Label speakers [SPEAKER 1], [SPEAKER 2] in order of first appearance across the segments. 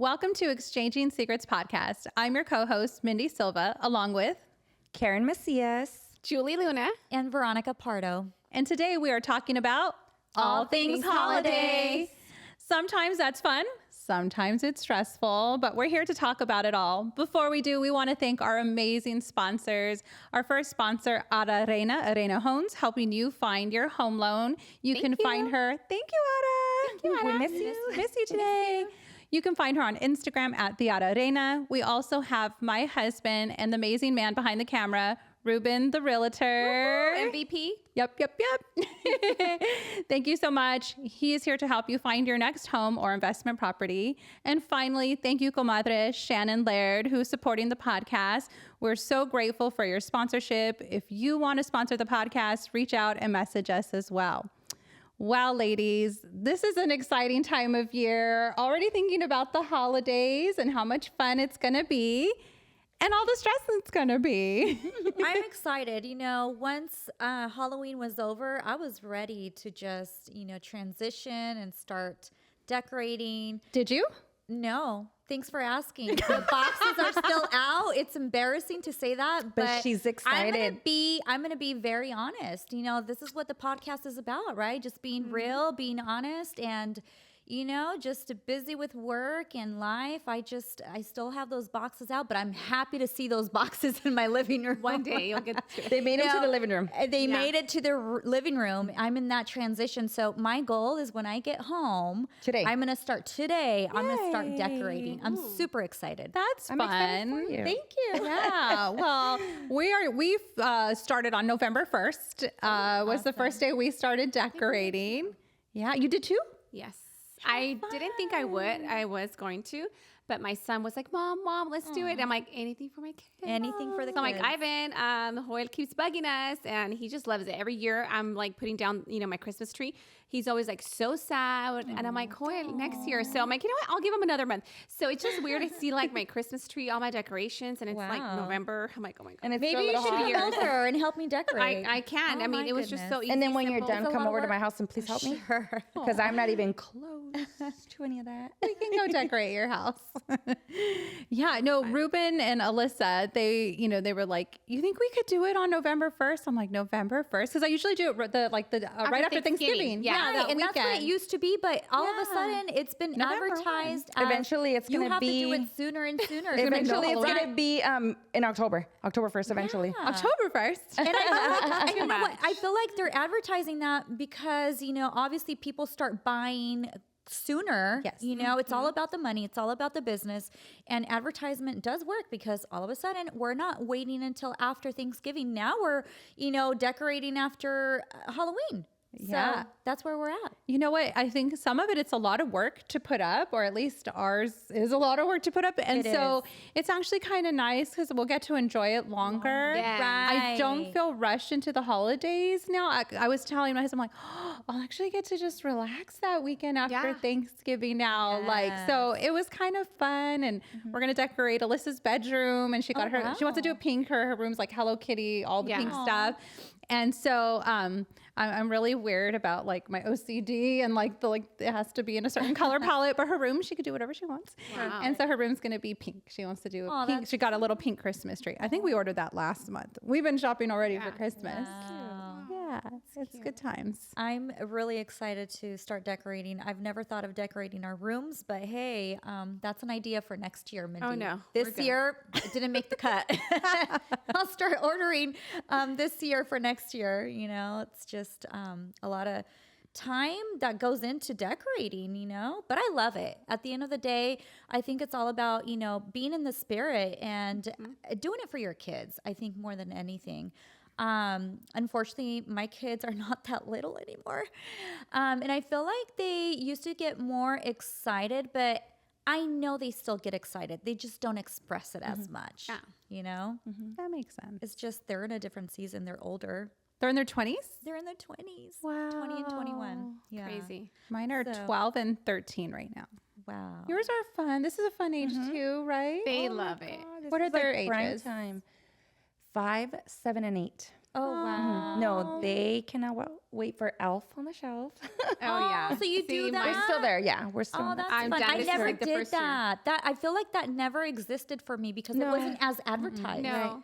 [SPEAKER 1] Welcome to Exchanging Secrets podcast. I'm your co-host, Mindy Silva, along with
[SPEAKER 2] Karen Macias,
[SPEAKER 3] Julie Luna,
[SPEAKER 2] and Veronica Pardo.
[SPEAKER 1] And today we are talking about all things holiday. Sometimes that's fun. Sometimes it's stressful, but we're here to talk about it all. Before we do, we want to thank our amazing sponsors. Our first sponsor, Reyna, Reyna Homes, helping you find your home loan. You can find her. Thank you, Ada.
[SPEAKER 2] Thank you, Ada.
[SPEAKER 1] We miss you today. You can find her on Instagram at the Reyna. We also have my husband and the amazing man behind the camera, Ruben, the realtor.
[SPEAKER 3] MVP.
[SPEAKER 1] Yep. Thank you so much. He is here to help you find your next home or investment property. And finally, thank you, comadre Shannon Laird, who's supporting the podcast. We're so grateful for your sponsorship. If you want to sponsor the podcast, reach out and message us as well. Wow, ladies, this is an exciting time of year. Already thinking about the holidays and how much fun it's going to be. And all the stress it's going to be.
[SPEAKER 2] I'm excited. You know, once Halloween was over, I was ready to just, transition and start decorating.
[SPEAKER 1] Did you?
[SPEAKER 2] No. Thanks for asking. The boxes are still out. It's embarrassing to say that, but
[SPEAKER 3] she's excited.
[SPEAKER 2] I'm going to be very honest. This is what the podcast is about, right? Just being real, being honest, and just busy with work and life. I still have those boxes out, but I'm happy to see those boxes in my living room.
[SPEAKER 3] One day you'll get to
[SPEAKER 2] They made it to the living room. They made it to the living room. I'm in that transition. So my goal is when I get home
[SPEAKER 3] today,
[SPEAKER 2] I'm going to start decorating. I'm super excited.
[SPEAKER 1] That's fun.
[SPEAKER 3] Excited for you.
[SPEAKER 2] Thank you.
[SPEAKER 1] Yeah. Well, we've started on November 1st. Was the first day we started decorating. Yeah. You did too?
[SPEAKER 3] Yes. I didn't think I would. I was going to, but my son was like, Mom, let's do it. I'm like, anything for my kids.
[SPEAKER 2] Anything for the
[SPEAKER 3] so
[SPEAKER 2] kids.
[SPEAKER 3] I'm like, Ivan, Hoyle keeps bugging us, and he just loves it. Every year I'm like putting down, my Christmas tree. He's always like so sad, and I'm like, Hoyle, next year. So I'm like, you know what? I'll give him another month. So it's just weird to see like my Christmas tree, all my decorations, and it's like November. I'm like, oh my God.
[SPEAKER 2] And maybe you should come over and help me decorate.
[SPEAKER 3] I can.
[SPEAKER 2] Oh,
[SPEAKER 3] I mean, it was just so easy.
[SPEAKER 4] And then when
[SPEAKER 3] simple.
[SPEAKER 4] you're done, come over to my house and please help me.
[SPEAKER 2] Sure.
[SPEAKER 4] Because I'm not even close to any of that.
[SPEAKER 1] We can go decorate your house. Yeah, no, Ruben and Alyssa, they were like, you think we could do it on November 1st? I'm like, November 1st? Because I usually do it right after Thanksgiving.
[SPEAKER 3] Yeah,
[SPEAKER 2] Right, and that's what it used to be, but all of a sudden it's been
[SPEAKER 1] November
[SPEAKER 2] advertised.
[SPEAKER 4] Eventually it's going
[SPEAKER 2] you
[SPEAKER 4] to
[SPEAKER 2] have
[SPEAKER 4] be.
[SPEAKER 2] to do it sooner and sooner.
[SPEAKER 4] Eventually it's going to be in October 1st eventually.
[SPEAKER 2] Yeah.
[SPEAKER 1] October 1st.
[SPEAKER 2] And you know what? I feel like they're advertising that because, obviously people start buying sooner.
[SPEAKER 1] Yes.
[SPEAKER 2] It's all about the money. It's all about the business. And advertisement does work because all of a sudden we're not waiting until after Thanksgiving. Now we're, decorating after Halloween.
[SPEAKER 1] Yeah.
[SPEAKER 2] So that's where we're at.
[SPEAKER 1] You know what? I think some of it's a lot of work to put up, or at least ours is a lot of work to put up. And it's actually kind of nice because we'll get to enjoy it longer.
[SPEAKER 3] Yeah.
[SPEAKER 2] Right.
[SPEAKER 1] I don't feel rushed into the holidays now. I was telling my husband, I'm like, I'll actually get to just relax that weekend after Thanksgiving now. So it was kind of fun. And we're going to decorate Alyssa's bedroom. And she got she wants to do a pink. Her room's like Hello Kitty, all the pink stuff. And so I'm really weird about like my OCD and like it has to be in a certain color palette. But her room, she could do whatever she wants.
[SPEAKER 3] Wow.
[SPEAKER 1] And so her room's going to be pink. She wants to do a pink. She got a little pink Christmas tree. I think we ordered that last month. We've been shopping already for Christmas.
[SPEAKER 2] Wow.
[SPEAKER 1] Yeah, it's good times.
[SPEAKER 2] I'm really excited to start decorating. I've never thought of decorating our rooms, but hey, that's an idea for next year, Mindy.
[SPEAKER 3] Oh, no.
[SPEAKER 2] This year, it didn't make the cut. I'll start ordering this year for next year. It's just a lot of time that goes into decorating, but I love it. At the end of the day, I think it's all about, being in the spirit and doing it for your kids, I think, more than anything. Unfortunately, my kids are not that little anymore. And I feel like they used to get more excited, but I know they still get excited. They just don't express it as much,
[SPEAKER 1] That makes sense.
[SPEAKER 2] It's just they're in a different season. They're older.
[SPEAKER 1] They're in their 20s?
[SPEAKER 2] They're in their 20s.
[SPEAKER 1] Wow.
[SPEAKER 2] 20 and 21. Yeah.
[SPEAKER 3] Crazy.
[SPEAKER 1] Mine are 12 and 13 right now.
[SPEAKER 2] Wow.
[SPEAKER 1] Yours are fun. This is a fun age too, right?
[SPEAKER 3] They love it.
[SPEAKER 1] What are their
[SPEAKER 4] Prime
[SPEAKER 1] ages?
[SPEAKER 4] time. 5, 7, and 8.
[SPEAKER 2] Oh, wow.
[SPEAKER 4] No, they cannot wait for Elf on the Shelf.
[SPEAKER 3] Oh yeah.
[SPEAKER 2] So you do that?
[SPEAKER 4] We're still there. Yeah, we're still.
[SPEAKER 2] Oh, that's
[SPEAKER 3] I'm
[SPEAKER 2] fun.
[SPEAKER 3] done.
[SPEAKER 2] I
[SPEAKER 3] This is
[SPEAKER 2] never
[SPEAKER 3] like the
[SPEAKER 2] did
[SPEAKER 3] first year.
[SPEAKER 2] that. That I feel like that never existed for me because it wasn't as advertised.
[SPEAKER 3] No.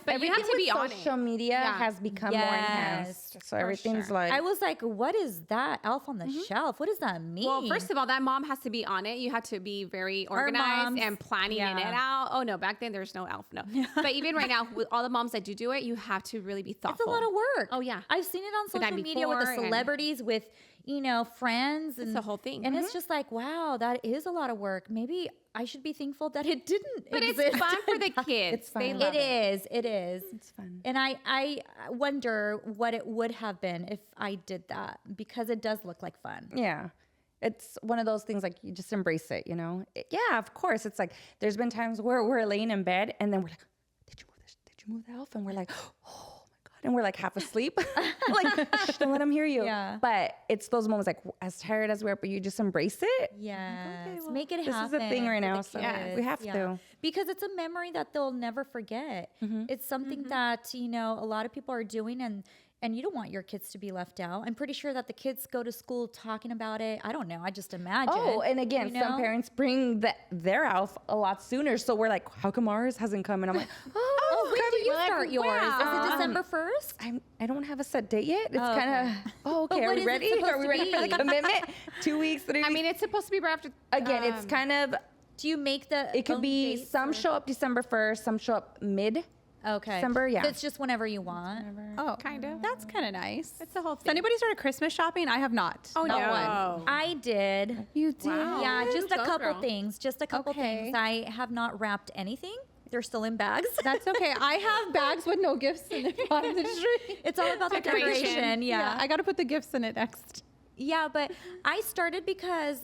[SPEAKER 2] But
[SPEAKER 3] you have to be on it.
[SPEAKER 4] social media
[SPEAKER 3] Yeah.
[SPEAKER 4] has become more enhanced. So everything's
[SPEAKER 3] sure.
[SPEAKER 4] like.
[SPEAKER 2] I was like, what is that? Elf on the Shelf? What does that mean?
[SPEAKER 3] Well, first of all, that mom has to be on it. You have to be very
[SPEAKER 2] Our
[SPEAKER 3] organized
[SPEAKER 2] moms,
[SPEAKER 3] and planning
[SPEAKER 2] yeah.
[SPEAKER 3] it out. Oh no, back then there's no elf. No, but even right now, with all the moms that do it, you have to really be thoughtful.
[SPEAKER 2] it's a lot of work.
[SPEAKER 3] Oh, yeah.
[SPEAKER 2] I've seen it on
[SPEAKER 3] The night
[SPEAKER 2] social media with the
[SPEAKER 3] before and-
[SPEAKER 2] celebrities, with friends, and
[SPEAKER 3] the whole thing.
[SPEAKER 2] And it's just like, wow, that is a lot of work. Maybe I should be thankful that it didn't.
[SPEAKER 3] But
[SPEAKER 2] exist.
[SPEAKER 3] it's fun for the kids.
[SPEAKER 4] It's fun.
[SPEAKER 3] They
[SPEAKER 4] It
[SPEAKER 3] love
[SPEAKER 2] It is.
[SPEAKER 4] It's fun.
[SPEAKER 2] And I wonder what it would have been if I did that, because it does look like fun.
[SPEAKER 4] Yeah. It's one of those things like you just embrace it, Yeah, of course. It's like there's been times where we're laying in bed and then we're like, did you move this? Did you move the elf? And we're like, oh my God. And we're like half asleep. Like, shh, don't let them hear you.
[SPEAKER 2] Yeah.
[SPEAKER 4] But it's those moments like as tired as we are, but you just embrace it.
[SPEAKER 2] Yes. Make it
[SPEAKER 4] This is
[SPEAKER 2] happen.
[SPEAKER 4] a thing right
[SPEAKER 2] for the
[SPEAKER 4] now. So
[SPEAKER 2] kids.
[SPEAKER 4] we have to.
[SPEAKER 2] Because it's a memory that they'll never forget. It's something that, a lot of people are doing, and you don't want your kids to be left out. I'm pretty sure that the kids go to school talking about it. I don't know. I just imagine.
[SPEAKER 4] Oh, and again,
[SPEAKER 2] you
[SPEAKER 4] some
[SPEAKER 2] know?
[SPEAKER 4] parents bring their elf a lot sooner. So we're like, how come ours hasn't come? And I'm like,
[SPEAKER 2] Oh, when do you
[SPEAKER 3] like,
[SPEAKER 2] start yours?
[SPEAKER 3] wow.
[SPEAKER 2] Is it December 1st?
[SPEAKER 4] I don't have a set date yet. It's
[SPEAKER 2] Oh,
[SPEAKER 4] kind of, okay,
[SPEAKER 2] But
[SPEAKER 4] are
[SPEAKER 2] what
[SPEAKER 4] we
[SPEAKER 2] is it
[SPEAKER 4] ready?
[SPEAKER 2] supposed
[SPEAKER 4] Are we
[SPEAKER 2] to
[SPEAKER 4] ready for the
[SPEAKER 2] be?
[SPEAKER 4] commitment? 2 weeks, 3 weeks?
[SPEAKER 3] I mean, it's supposed to be right after.
[SPEAKER 4] Again, it's kind of,
[SPEAKER 2] Do you make the
[SPEAKER 4] it could
[SPEAKER 2] own
[SPEAKER 4] be,
[SPEAKER 2] dates,
[SPEAKER 4] some
[SPEAKER 2] or-
[SPEAKER 4] show up December 1st, some show up mid.
[SPEAKER 2] Okay.
[SPEAKER 4] December, yeah.
[SPEAKER 2] So it's just whenever you want.
[SPEAKER 1] Oh,
[SPEAKER 3] Kind of.
[SPEAKER 1] That's kind of nice.
[SPEAKER 3] It's the whole
[SPEAKER 1] Has
[SPEAKER 3] thing.
[SPEAKER 1] anybody started Christmas shopping? I have not.
[SPEAKER 3] Oh
[SPEAKER 1] Not
[SPEAKER 3] no.
[SPEAKER 1] one.
[SPEAKER 2] I did.
[SPEAKER 1] You did?
[SPEAKER 3] Wow.
[SPEAKER 2] Yeah, just a
[SPEAKER 3] Go,
[SPEAKER 2] couple
[SPEAKER 3] girl.
[SPEAKER 2] things. Just a couple
[SPEAKER 1] Okay.
[SPEAKER 2] things. I have not wrapped anything. They're still in bags.
[SPEAKER 1] That's okay. I have bags with no gifts in it on the tree.
[SPEAKER 2] It's all about the
[SPEAKER 3] Decoration.
[SPEAKER 2] decoration. Yeah.
[SPEAKER 1] I got to put the gifts in it next.
[SPEAKER 2] Yeah, but I started because,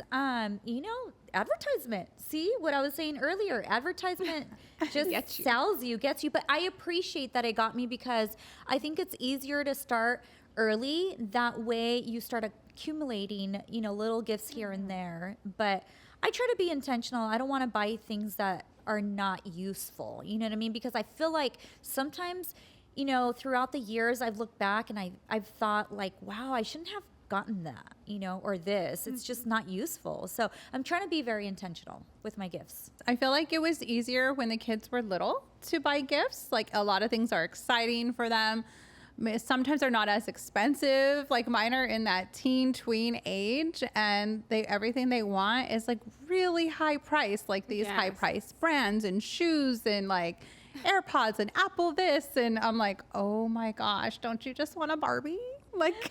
[SPEAKER 2] advertisement. See what I was saying earlier? Advertisement just
[SPEAKER 3] Gets you.
[SPEAKER 2] sells you, gets you. But I appreciate that it got me because I think it's easier to start early. That way you start accumulating, little gifts here and there. But I try to be intentional. I don't want to buy things that are not useful. You know what I mean? Because I feel like sometimes, throughout the years, I've looked back and I've thought like, wow, I shouldn't have gotten that, or this. It's just not useful. So I'm trying to be very intentional with my gifts.
[SPEAKER 1] I feel like it was easier when the kids were little to buy gifts. Like a lot of things are exciting for them. Sometimes they're not as expensive. Like mine are in that teen tween age, and everything they want is like really high price, like these
[SPEAKER 3] Yes.
[SPEAKER 1] high price brands and shoes and like AirPods and Apple this. And I'm like, oh my gosh, don't you just want a Barbie? Like,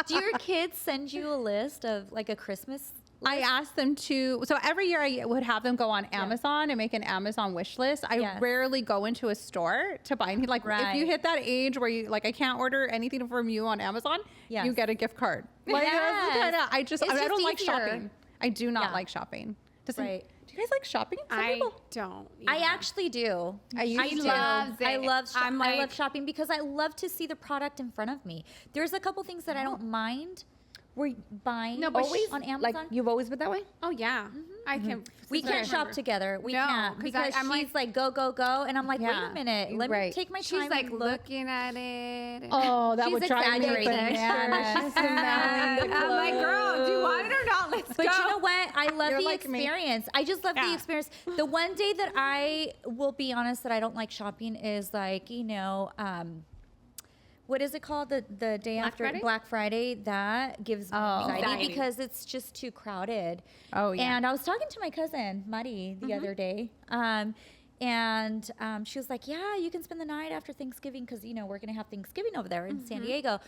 [SPEAKER 2] Do your kids send you a list of like a Christmas
[SPEAKER 1] I asked them to, so every year I would have them go on Amazon and make an Amazon wish list. I
[SPEAKER 2] Yes.
[SPEAKER 1] rarely go into a store to buy anything. Like if
[SPEAKER 2] Right.
[SPEAKER 1] you hit that age where you like, I can't order anything from you on Amazon,
[SPEAKER 2] Yes.
[SPEAKER 1] you get a gift card. Like that's
[SPEAKER 2] Yes.
[SPEAKER 1] kinda, I
[SPEAKER 2] It's
[SPEAKER 1] don't
[SPEAKER 2] just
[SPEAKER 1] like
[SPEAKER 2] easier.
[SPEAKER 1] shopping. I do not
[SPEAKER 2] Yeah.
[SPEAKER 1] like shopping.
[SPEAKER 2] Right.
[SPEAKER 1] Do you guys like shopping? Some
[SPEAKER 3] I
[SPEAKER 1] people.
[SPEAKER 3] don't.
[SPEAKER 2] I
[SPEAKER 3] either.
[SPEAKER 2] actually do.
[SPEAKER 4] I used to.
[SPEAKER 3] love
[SPEAKER 2] I
[SPEAKER 3] it.
[SPEAKER 2] love
[SPEAKER 3] I'm
[SPEAKER 2] I
[SPEAKER 3] like-
[SPEAKER 2] love shopping because I love to see the product in front of me. There's a couple things that I don't mind buying
[SPEAKER 3] No, but
[SPEAKER 2] always on Amazon.
[SPEAKER 4] Like you've always been that way?
[SPEAKER 3] Oh yeah. I can.
[SPEAKER 2] we
[SPEAKER 3] since I
[SPEAKER 2] can't shop
[SPEAKER 3] remember.
[SPEAKER 2] together. We
[SPEAKER 3] No,
[SPEAKER 2] can't
[SPEAKER 3] 'cause
[SPEAKER 2] because
[SPEAKER 3] I'm
[SPEAKER 2] she's like go go go, and I'm like wait
[SPEAKER 1] Yeah.
[SPEAKER 2] a minute, let me
[SPEAKER 4] Right.
[SPEAKER 2] take my time.
[SPEAKER 3] She's like
[SPEAKER 2] and look.
[SPEAKER 3] looking at it.
[SPEAKER 1] Oh, that
[SPEAKER 2] She's
[SPEAKER 1] would drive me
[SPEAKER 2] exaggerating.
[SPEAKER 1] bananas.
[SPEAKER 2] She's
[SPEAKER 3] I'm like, girl, do you want it or not? Let's
[SPEAKER 2] But
[SPEAKER 3] go.
[SPEAKER 2] you know what? I love
[SPEAKER 1] You're
[SPEAKER 2] the
[SPEAKER 1] like me.
[SPEAKER 2] experience. I just love the
[SPEAKER 3] Yeah.
[SPEAKER 2] experience. The one day that I will be honest that I don't like shopping is like, what is it called? The day
[SPEAKER 3] Black
[SPEAKER 2] after
[SPEAKER 3] Friday?
[SPEAKER 2] Black Friday. That gives me
[SPEAKER 1] Oh.
[SPEAKER 2] anxiety
[SPEAKER 3] Anxiety.
[SPEAKER 2] because it's just too crowded.
[SPEAKER 1] Oh, yeah.
[SPEAKER 2] And I was talking to my cousin, Mari, the other day. And she was like, yeah, you can spend the night after Thanksgiving because, we're going to have Thanksgiving over there in San Diego.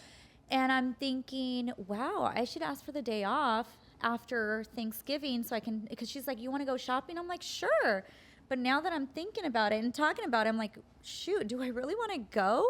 [SPEAKER 2] And I'm thinking, wow, I should ask for the day off after Thanksgiving so I can, because she's like, you want to go shopping? I'm like, sure. But now that I'm thinking about it and talking about it, I'm like, shoot, do I really want to go?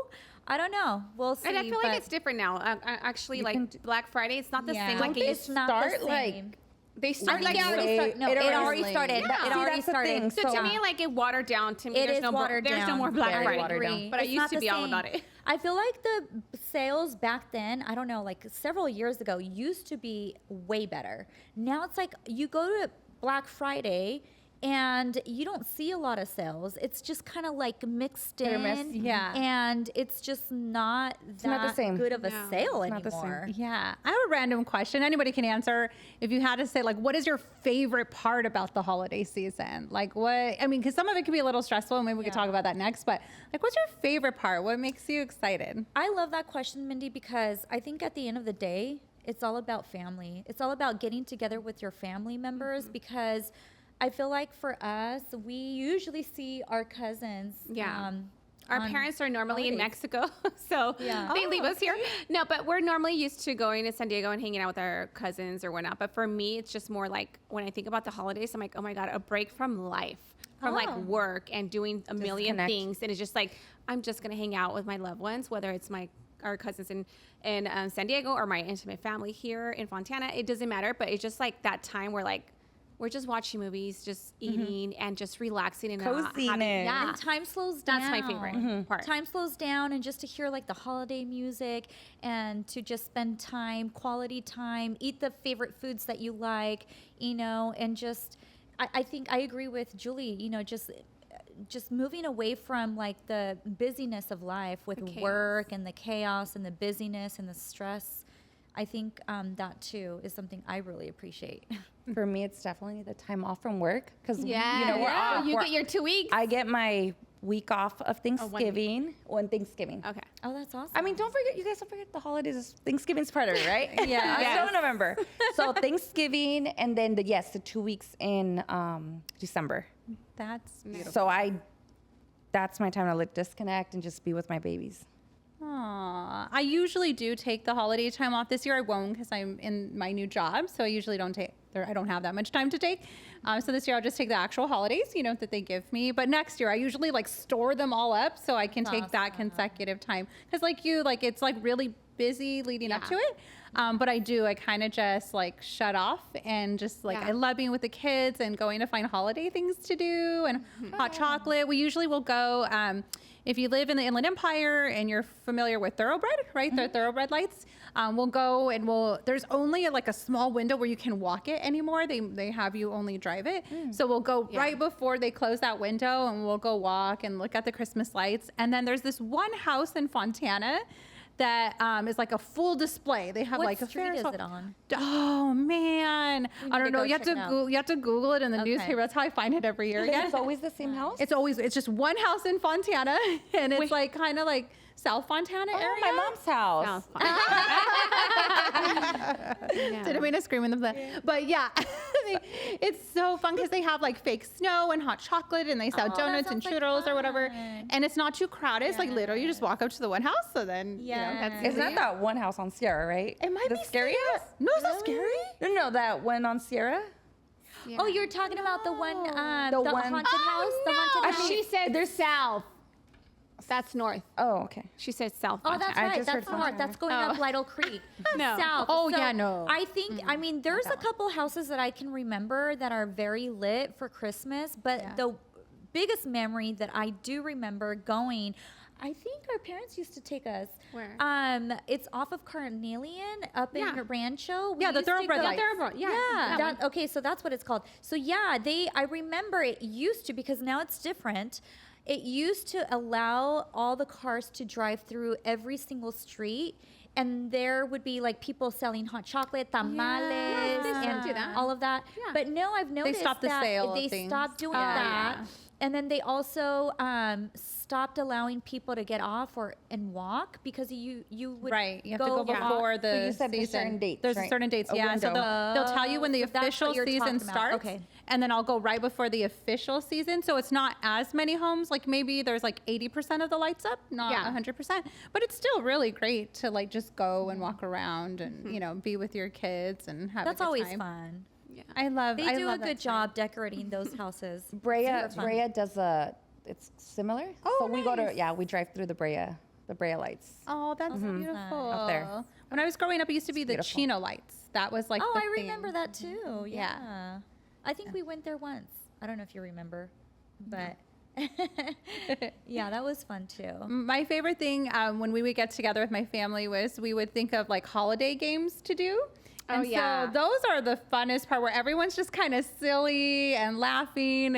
[SPEAKER 2] I don't know. We'll see.
[SPEAKER 3] And I feel like
[SPEAKER 2] but
[SPEAKER 3] it's different now. Actually,
[SPEAKER 4] You
[SPEAKER 3] like
[SPEAKER 4] can-
[SPEAKER 3] Black Friday, it's not the
[SPEAKER 2] yeah,
[SPEAKER 3] same. Like it
[SPEAKER 2] it's
[SPEAKER 3] used.
[SPEAKER 2] not the
[SPEAKER 4] start,
[SPEAKER 2] same.
[SPEAKER 4] like,
[SPEAKER 3] They
[SPEAKER 2] I
[SPEAKER 3] start
[SPEAKER 2] think
[SPEAKER 3] like
[SPEAKER 2] it already started. No,
[SPEAKER 4] it
[SPEAKER 2] it
[SPEAKER 4] already-
[SPEAKER 2] already started.
[SPEAKER 3] Yeah.
[SPEAKER 2] It
[SPEAKER 3] See,
[SPEAKER 2] already
[SPEAKER 4] that's the
[SPEAKER 2] started.
[SPEAKER 4] thing.
[SPEAKER 3] So
[SPEAKER 4] So-
[SPEAKER 3] to me, like it watered down. To me,
[SPEAKER 2] It
[SPEAKER 3] there's
[SPEAKER 2] is
[SPEAKER 3] no more.
[SPEAKER 2] watered
[SPEAKER 3] There's no
[SPEAKER 2] down.
[SPEAKER 3] more Black
[SPEAKER 4] Very
[SPEAKER 3] Friday.
[SPEAKER 4] watered down.
[SPEAKER 2] Agree.
[SPEAKER 3] But I
[SPEAKER 2] It's
[SPEAKER 3] used
[SPEAKER 2] not
[SPEAKER 3] to
[SPEAKER 2] the
[SPEAKER 3] be all
[SPEAKER 2] same.
[SPEAKER 3] about it.
[SPEAKER 2] I feel like the sales back then, I don't know, like several years ago, used to be way better. Now it's like you go to Black Friday and you don't see a lot of sales. It's just kind of like mixed
[SPEAKER 4] Hit or miss.
[SPEAKER 2] in.
[SPEAKER 1] Yeah.
[SPEAKER 2] And it's just not
[SPEAKER 4] not the
[SPEAKER 2] that
[SPEAKER 4] same.
[SPEAKER 2] good of a
[SPEAKER 3] No,
[SPEAKER 2] sale
[SPEAKER 4] not the same.
[SPEAKER 2] anymore.
[SPEAKER 1] Yeah. I have a random question. Anybody can answer. If you had to say, like, what is your favorite part about the holiday season? Like, what, I mean, because some of it can be a little stressful, and maybe we could talk about that next, but like, what's your favorite part? What makes you excited?
[SPEAKER 2] I love that question, Mindy, because I think at the end of the day, it's all about family. It's all about getting together with your family members because I feel like for us, we usually see our cousins.
[SPEAKER 3] Yeah. Our
[SPEAKER 2] on
[SPEAKER 3] parents are normally in
[SPEAKER 2] holidays.
[SPEAKER 3] Mexico, so
[SPEAKER 2] Yeah.
[SPEAKER 3] they leave us here. No, but we're normally used to going to San Diego and hanging out with our cousins or whatnot. But for me, it's just more like when I think about the holidays, I'm like, oh my God, a break from life, from like work and doing a million
[SPEAKER 4] Disconnect.
[SPEAKER 3] things. And it's just like, I'm just going to hang out with my loved ones, whether it's our cousins in San Diego or my intimate family here in Fontana. It doesn't matter, but it's just like that time where like, we're just watching movies, just eating and just relaxing and
[SPEAKER 4] Coziness.
[SPEAKER 3] yeah.
[SPEAKER 2] And time slows down.
[SPEAKER 3] That's my favorite part.
[SPEAKER 2] Time slows down, and just to hear like the holiday music and to just spend time, quality time, eat the favorite foods that you like, and just, I think I agree with Julie, just moving away from like the busyness of life with
[SPEAKER 3] chaos.
[SPEAKER 2] work and the chaos and the busyness and the stress. I think that too is something I really appreciate.
[SPEAKER 4] For me, it's definitely the time off from work because
[SPEAKER 3] Yeah,
[SPEAKER 4] we're off.
[SPEAKER 3] You get your 2 weeks.
[SPEAKER 4] I get my week off of Thanksgiving on Thanksgiving.
[SPEAKER 3] Okay.
[SPEAKER 2] Oh, that's awesome.
[SPEAKER 4] I mean, you guys don't forget the holidays. Thanksgiving's part of it, right?
[SPEAKER 1] Yeah.
[SPEAKER 4] It's still November. So Thanksgiving and then the 2 weeks in December.
[SPEAKER 1] That's beautiful.
[SPEAKER 4] So that's my time to like disconnect and just be with my babies.
[SPEAKER 1] Aw. I usually do take the holiday time off. This year I won't because I'm in my new job, so I usually don't take. I don't have that much time to take. So this year I'll just take the actual holidays, that they give me. But next year I usually like store them all up so I can take that consecutive time. Because it's like really busy leading up to it. But I kind of just like shut off and just like I love being with the kids and going to find holiday things to do and hot chocolate. We usually will go. If you live in the Inland Empire and you're familiar with Thoroughbred, right? The Thoroughbred lights, we'll go and there's only like a small window where you can walk it anymore. They have you only drive it. So we'll go right before they close that window and we'll go walk and look at the Christmas lights. And then there's this one house in Fontana that is like a full display. They have
[SPEAKER 2] What
[SPEAKER 1] like a
[SPEAKER 2] street is it on?
[SPEAKER 1] Oh man, I don't know. You have to Google it in the newspaper. That's how I find it every year again.
[SPEAKER 4] It's always the same house?
[SPEAKER 1] It's just one house in Fontana, and it's like kind of like South Fontana area.
[SPEAKER 4] my mom's house.
[SPEAKER 1] Didn't mean to scream in the play. But yeah, it's so fun because they have like fake snow and hot chocolate, and they sell donuts and
[SPEAKER 2] sounds like
[SPEAKER 1] churros or whatever.
[SPEAKER 2] fun.
[SPEAKER 1] And it's not too crowded. It's like literally you just walk up to the one house, so then that's
[SPEAKER 4] It's not that one house on Sierra, right?
[SPEAKER 1] It might
[SPEAKER 4] the
[SPEAKER 1] be
[SPEAKER 4] scary
[SPEAKER 1] Sierra.
[SPEAKER 4] house?
[SPEAKER 1] No, it's not scary.
[SPEAKER 4] No, that one on Sierra.
[SPEAKER 3] Yeah.
[SPEAKER 2] Oh, you're talking about the one, the
[SPEAKER 4] one-
[SPEAKER 2] haunted house? The haunted house?
[SPEAKER 3] She said there's south. That's north.
[SPEAKER 4] Oh, okay.
[SPEAKER 3] She said south.
[SPEAKER 2] Oh, that's
[SPEAKER 4] I
[SPEAKER 2] right.
[SPEAKER 4] just heard
[SPEAKER 2] That's north.
[SPEAKER 4] Fontana.
[SPEAKER 2] That's going up Lytle Creek.
[SPEAKER 3] No.
[SPEAKER 2] South.
[SPEAKER 1] Oh, yeah, no.
[SPEAKER 2] I think, I mean, there's a couple houses that I can remember that are very lit for Christmas, but the biggest memory that I do remember going, I think our parents used to take us.
[SPEAKER 3] Where?
[SPEAKER 2] It's off of Carnelian up in Rancho. We
[SPEAKER 1] Yeah, the
[SPEAKER 2] used to
[SPEAKER 1] Thoroughbred
[SPEAKER 2] go-
[SPEAKER 1] lights.
[SPEAKER 2] Yeah. Okay, so that's what it's called. So yeah, I remember it used to, because now it's different. It used to allow all the cars to drive through every single street, and there would be like people selling hot chocolate, tamales,
[SPEAKER 3] they still
[SPEAKER 2] and
[SPEAKER 3] do that.
[SPEAKER 2] all of that.
[SPEAKER 3] Yeah.
[SPEAKER 2] But no, I've noticed
[SPEAKER 1] stopped the
[SPEAKER 2] that
[SPEAKER 1] sale of
[SPEAKER 2] they
[SPEAKER 1] things.
[SPEAKER 2] stopped doing that. And then they also stopped allowing people to get off and walk because you would
[SPEAKER 1] Right, you have to go before the
[SPEAKER 4] So you said there's
[SPEAKER 1] season.
[SPEAKER 4] certain dates,
[SPEAKER 1] There's
[SPEAKER 4] right?
[SPEAKER 1] certain dates,
[SPEAKER 4] A
[SPEAKER 1] yeah. So
[SPEAKER 4] window.
[SPEAKER 1] they'll tell you when the
[SPEAKER 2] So that's
[SPEAKER 1] official
[SPEAKER 2] what you're
[SPEAKER 1] season
[SPEAKER 2] talking about.
[SPEAKER 1] starts,
[SPEAKER 2] Okay.
[SPEAKER 1] and then I'll go right before the official season. So it's not as many homes. Like maybe there's like 80% of the lights up, not 100%. But it's still really great to like just go and walk around and be with your kids and have.
[SPEAKER 2] That's
[SPEAKER 1] a good
[SPEAKER 2] always
[SPEAKER 1] time.
[SPEAKER 2] fun.
[SPEAKER 1] I love.
[SPEAKER 2] They do a
[SPEAKER 1] love that
[SPEAKER 2] good
[SPEAKER 1] time.
[SPEAKER 2] job decorating those houses.
[SPEAKER 4] Brea
[SPEAKER 2] Super fun.
[SPEAKER 4] does it's similar.
[SPEAKER 1] Oh,
[SPEAKER 4] so we go to
[SPEAKER 1] nice.
[SPEAKER 4] we drive through the Brea lights.
[SPEAKER 1] Oh, that's beautiful.
[SPEAKER 4] Up there.
[SPEAKER 1] When I was growing up, it used to be the
[SPEAKER 4] beautiful.
[SPEAKER 1] Chino lights. That was like.
[SPEAKER 2] Oh,
[SPEAKER 1] the
[SPEAKER 2] I
[SPEAKER 1] thing.
[SPEAKER 2] remember that too.
[SPEAKER 1] Yeah.
[SPEAKER 2] Yeah. I think we went there once. I don't know if you remember, but yeah, that was fun too.
[SPEAKER 1] My favorite thing when we would get together with my family was we would think of like holiday games to do. And
[SPEAKER 3] yeah.
[SPEAKER 1] so those are the funnest part where everyone's just kind of silly and laughing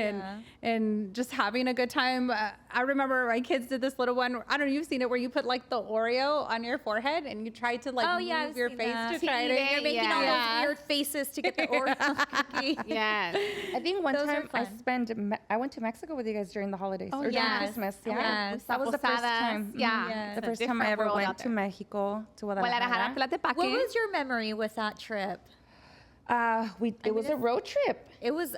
[SPEAKER 1] and just having a good time. I remember my kids did this little one. I don't know, you've seen it where you put like the Oreo on your forehead and you try to like move
[SPEAKER 2] I've
[SPEAKER 1] your
[SPEAKER 2] seen
[SPEAKER 1] face
[SPEAKER 2] that.
[SPEAKER 1] to try
[SPEAKER 3] eat
[SPEAKER 1] to
[SPEAKER 3] it.
[SPEAKER 2] You're making all those weird faces to get the Oreo cookie.
[SPEAKER 3] Yes.
[SPEAKER 4] I think one
[SPEAKER 2] Those are
[SPEAKER 4] time I went to Mexico with you guys during the holidays or during
[SPEAKER 2] yes.
[SPEAKER 4] Christmas. Yeah,
[SPEAKER 2] Yes.
[SPEAKER 4] that was the first
[SPEAKER 3] Posadas.
[SPEAKER 4] time.
[SPEAKER 3] Yeah.
[SPEAKER 2] Yes.
[SPEAKER 4] The
[SPEAKER 3] It's a
[SPEAKER 4] first time I
[SPEAKER 3] different
[SPEAKER 4] ever
[SPEAKER 3] world
[SPEAKER 4] went
[SPEAKER 3] out
[SPEAKER 4] to
[SPEAKER 3] there.
[SPEAKER 4] Mexico, to
[SPEAKER 3] Guadalajara,
[SPEAKER 4] Guadalajara.
[SPEAKER 3] Tlatepeque.
[SPEAKER 2] What was your memory with that trip?
[SPEAKER 4] It was a road trip.
[SPEAKER 2] It was